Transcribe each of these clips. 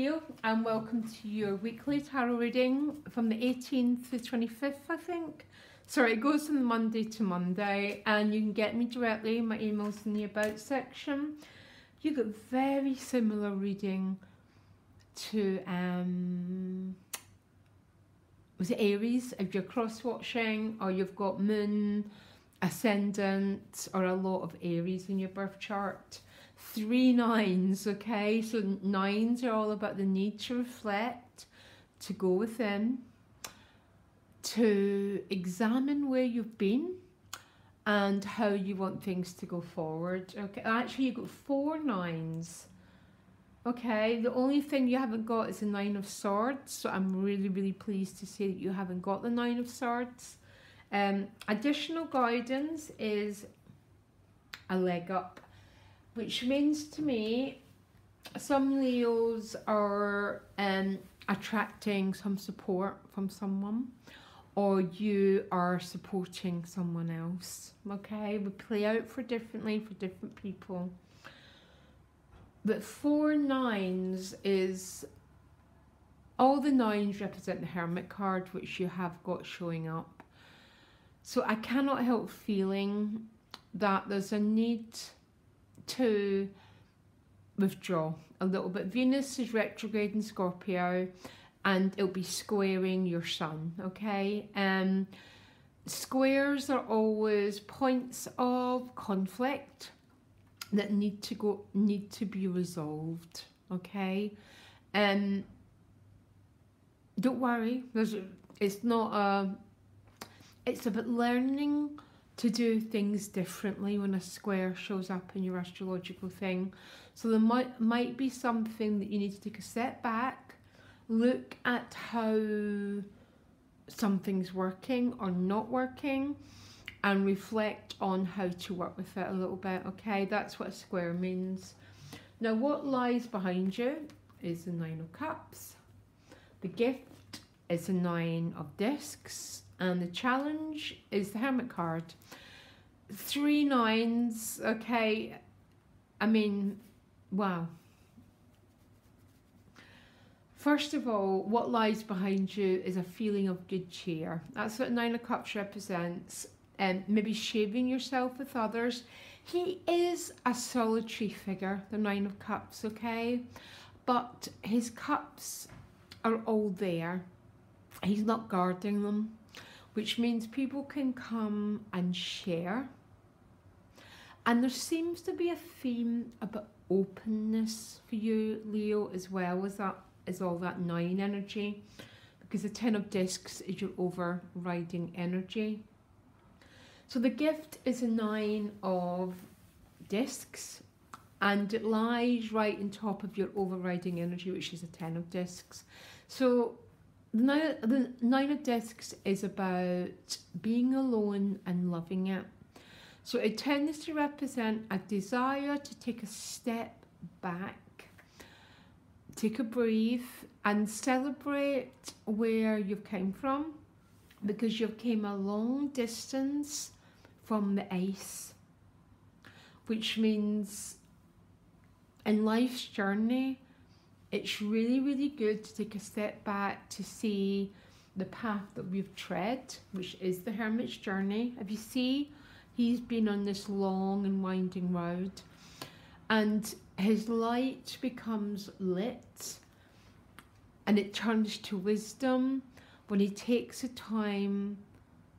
Leo, and welcome to your weekly tarot reading from the 18th to the 25th, I think. Sorry, it goes from Monday to Monday, and you can get me directly. My email's in the About section. You get very similar reading to was it Aries if you're cross-watching, or you've got Moon, Ascendant, or a lot of Aries in your birth chart. 3 nines, okay? So nines are all about the need to reflect, to go within, to examine where you've been and how you want things to go forward. Okay, actually you've got 4 nines. Okay, the only thing you haven't got is the 9 of Swords, so I'm really pleased to say that you haven't got the 9 of Swords. Additional guidance is a leg up, which means to me some Leos are attracting some support from someone, or you are supporting someone else. Okay, we play out for differently for different people. But 4 nines is, all the nines represent the Hermit card, which you have got showing up. So I cannot help feeling that there's a need to withdraw a little bit. Venus is retrograde in Scorpio, and it'll be squaring your sun, okay? Squares are always points of conflict that need to be resolved, okay? Don't worry, it's about learning to do things differently when a square shows up in your astrological thing. So there might be something that you need to take a step back, look at how something's working or not working, and reflect on how to work with it a little bit, okay? That's what a square means. Now, what lies behind you is the 9 of Cups. The gift is the 9 of Discs, and the challenge is the Hermit card. 3 nines, okay? I mean, wow. First of all, what lies behind you is a feeling of good cheer. That's what 9 of Cups represents. Maybe shaving yourself with others. He is a solitary figure, the 9 of Cups, okay? But his cups are all there. He's not guarding them, which means people can come and share. And there seems to be a theme about openness for you, Leo, as well as that, as all that 9 energy, because the 10 of Discs is your overriding energy. So the gift is a 9 of Discs, and it lies right on top of your overriding energy, which is a 10 of Discs. So the 9 of Discs is about being alone and loving it. So it tends to represent a desire to take a step back, take a breath, and celebrate where you've come from, because you've came a long distance from the ice, which means in life's journey, it's really good to take a step back to see the path that we've tread, which is the Hermit's journey. If you see, he's been on this long and winding road, and his light becomes lit and it turns to wisdom when he takes the time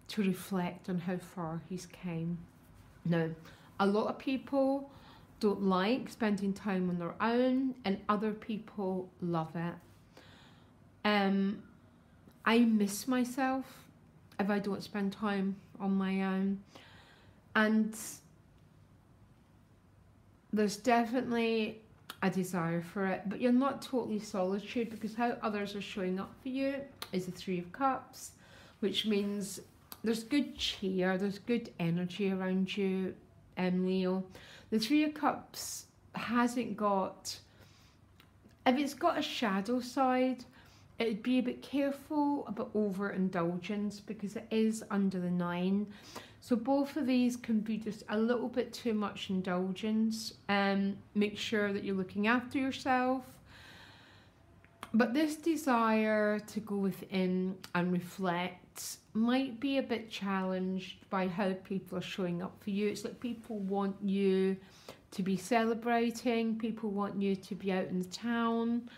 to reflect on how far he's came. Now, a lot of people don't like spending time on their own, and other people love it. I miss myself if I don't spend time on my own, and there's definitely a desire for it, but you're not totally solitude, because how others are showing up for you is the 3 of Cups, which means there's good cheer, there's good energy around you, Leo. The 3 of Cups hasn't got, if it's got a shadow side, it'd be a bit careful about overindulgence, because it is under the 9. So both of these can be just a little bit too much indulgence. Make sure that you're looking after yourself. But this desire to go within and reflect might be a bit challenged by how people are showing up for you. It's like people want you to be celebrating, people want you to be out in town,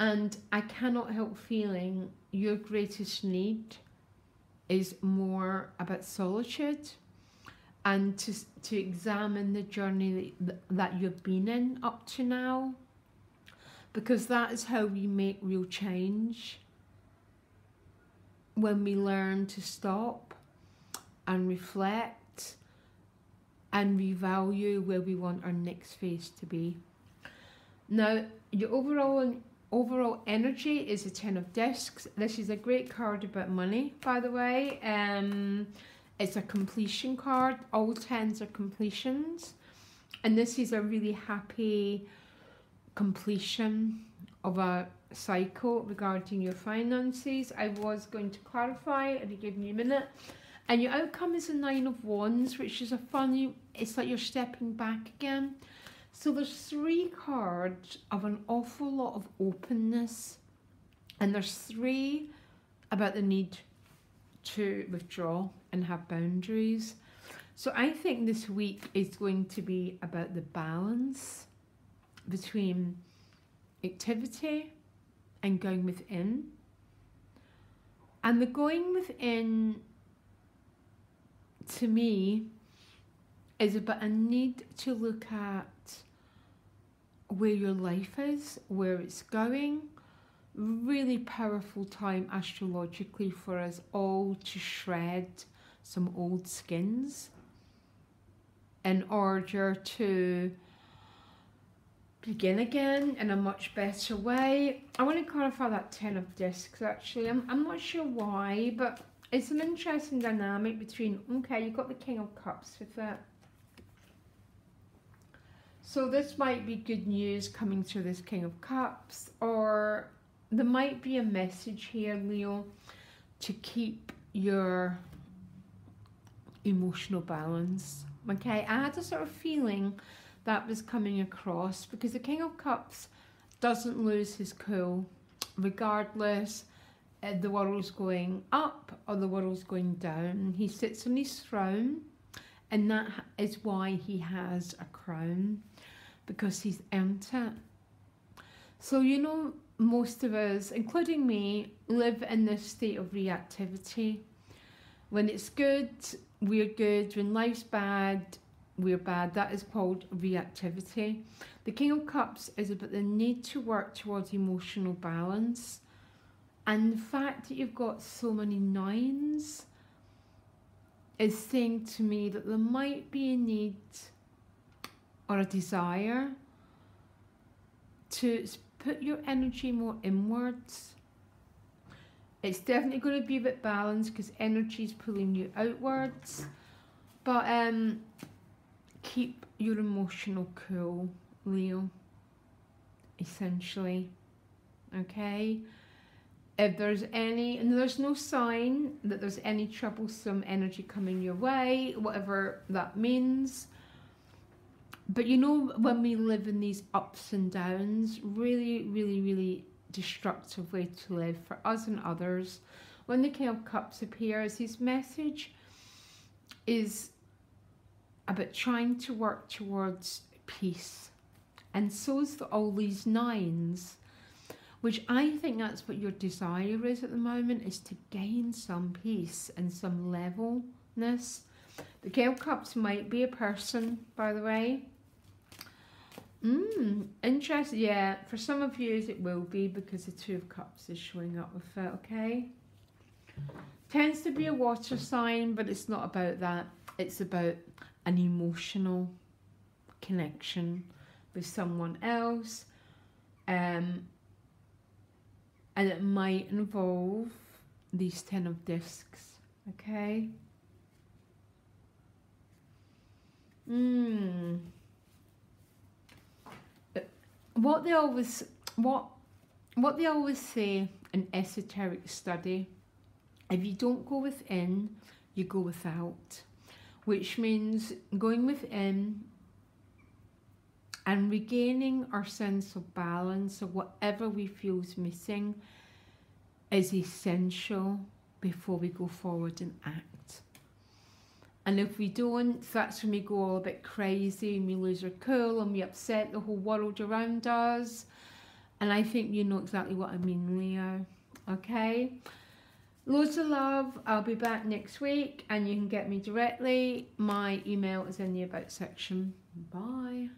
and I cannot help feeling your greatest need is more about solitude and to examine the journey that you've been in up to now, because that is how we make real change, when we learn to stop and reflect and revalue where we want our next phase to be. Now, your overall energy is a 10 of discs. This is a great card about money, by the way. It's a completion card. All 10s are completions. And this is a really happy completion of a cycle regarding your finances. I was going to clarify if you give me a minute. And your outcome is a 9 of Wands, which is a funny, it's like you're stepping back again. So there's 3 cards of an awful lot of openness, and there's 3 about the need to withdraw and have boundaries. So I think this week is going to be about the balance between activity and going within. And the going within, to me, is about a need to look at where your life is, where it's going. Really powerful time astrologically for us all to shred some old skins in order to begin again in a much better way. I want to clarify that 10 of discs actually. I'm not sure why, but it's an interesting dynamic between, okay, you've got the King of Cups with it. So this might be good news coming through this King of Cups, or there might be a message here, Leo, to keep your emotional balance. Okay, I had a sort of feeling that was coming across, because the King of Cups doesn't lose his cool regardless the world's going up or the world's going down. He sits on his throne, and that is why he has a crown, because he's earned it. So, you know, most of us, including me, live in this state of reactivity. When it's good, we're good. When life's bad, we're bad. That is called reactivity. The King of Cups is about the need to work towards emotional balance. And the fact that you've got so many 9s is saying to me that there might be a need or a desire to put your energy more inwards. It's definitely going to be a bit balanced because energy is pulling you outwards, but keep your emotional cool, Leo, essentially. Okay, if there's any, and there's no sign that there's any troublesome energy coming your way, whatever that means. But you know, when we live in these ups and downs, really destructive way to live for us and others, when the King of Cups appears, his message is about trying to work towards peace. And so is all these 9s, which I think that's what your desire is at the moment, is to gain some peace and some levelness. The King of Cups might be a person, by the way. Interesting. Yeah, for some of you it will be, because the 2 of Cups is showing up with it, okay? Tends to be a water sign, but it's not about that. It's about an emotional connection with someone else. And it might involve these 10 of discs, okay? What they always say in esoteric study, if you don't go within, you go without, which means going within And regaining our sense of balance, or whatever we feel is missing, is essential before we go forward and act. And if we don't, that's when we go all a bit crazy and we lose our cool and we upset the whole world around us. And I think you know exactly what I mean, Leo. Okay? Loads of love. I'll be back next week and you can get me directly. My email is in the About section. Bye.